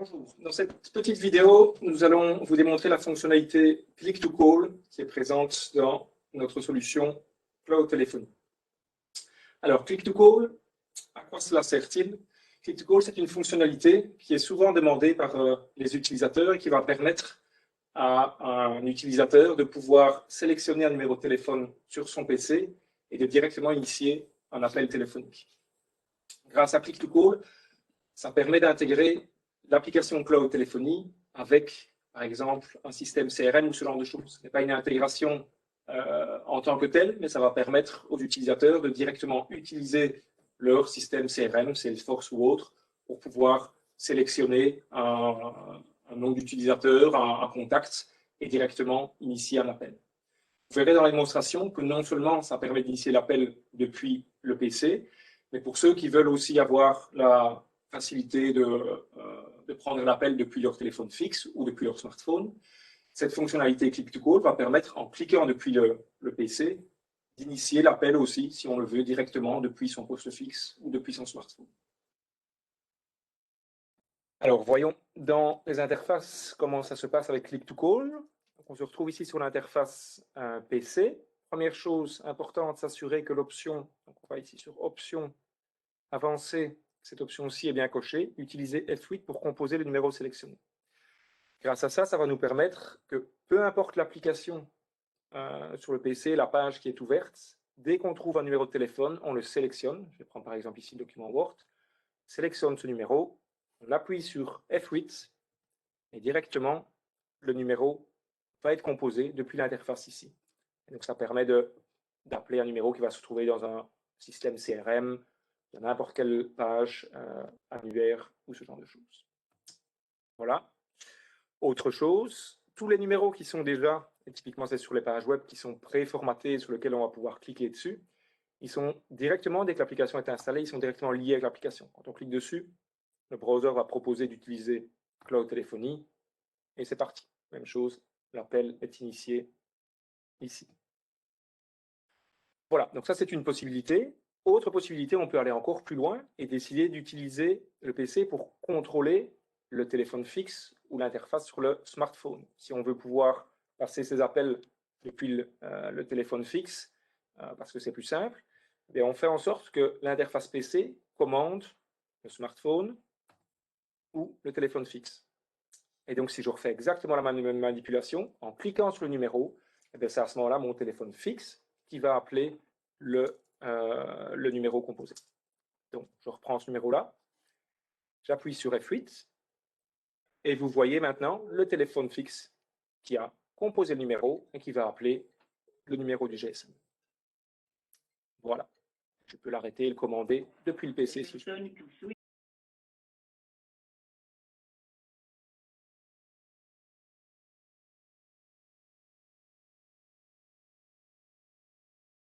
Bonjour. Dans cette petite vidéo, nous allons vous démontrer la fonctionnalité Click to Call qui est présente dans notre solution Cloud Telephony. Alors, Click to Call, à quoi cela sert-il? Click to Call, c'est une fonctionnalité qui est souvent demandée par les utilisateurs et qui va permettre à un utilisateur de pouvoir sélectionner un numéro de téléphone sur son PC et de directement initier un appel téléphonique. Grâce à Click to Call, ça permet d'intégrer l'application Cloud Telephony avec, par exemple, un système CRM ou ce genre de choses. Ce n'est pas une intégration en tant que telle, mais ça va permettre aux utilisateurs de directement utiliser leur système CRM, Salesforce ou autre, pour pouvoir sélectionner un nom d'utilisateur, un contact, et directement initier un appel. Vous verrez dans la démonstration que non seulement ça permet d'initier l'appel depuis le PC, mais pour ceux qui veulent aussi avoir la facilité de prendre l'appel depuis leur téléphone fixe ou depuis leur smartphone, cette fonctionnalité Click to Call va permettre, en cliquant depuis le PC, d'initier l'appel aussi, si on le veut, directement depuis son poste fixe ou depuis son smartphone. Alors, voyons dans les interfaces comment ça se passe avec Click to Call. Donc, on se retrouve ici sur l'interface PC. Première chose importante, s'assurer que l'option, on va ici sur Options avancée, cette option-ci est bien cochée, utiliser F8 pour composer le numéro sélectionné. Grâce à ça, ça va nous permettre que, peu importe l'application sur le PC, la page qui est ouverte, dès qu'on trouve un numéro de téléphone, on le sélectionne. Je vais prendre par exemple ici le document Word, sélectionne ce numéro, on appuie sur F8 et directement, le numéro va être composé depuis l'interface ici. Et donc ça permet d'appeler un numéro qui va se trouver dans un système CRM, dans n'importe quelle page annuaire ou ce genre de choses. Voilà. Autre chose, tous les numéros qui sont déjà, et typiquement c'est sur les pages web qui sont préformatés, sur lesquels on va pouvoir cliquer dessus, ils sont directement, dès que l'application est installée, ils sont directement liés avec l'application. Quand on clique dessus, le browser va proposer d'utiliser Cloud Telephony et c'est parti. Même chose, l'appel est initié ici. Voilà, donc ça c'est une possibilité. Autre possibilité, on peut aller encore plus loin et décider d'utiliser le PC pour contrôler le téléphone fixe ou l'interface sur le smartphone. Si on veut pouvoir passer ses appels depuis le téléphone fixe, parce que c'est plus simple, et on fait en sorte que l'interface PC commande le smartphone ou le téléphone fixe. Et donc, si je refais exactement la même manipulation, en cliquant sur le numéro, c'est à ce moment-là mon téléphone fixe qui va appeler le numéro composé. Donc, je reprends ce numéro-là, j'appuie sur F8, et vous voyez maintenant le téléphone fixe qui a composé le numéro et qui va appeler le numéro du GSM. Voilà. Je peux l'arrêter et le commander depuis le PC.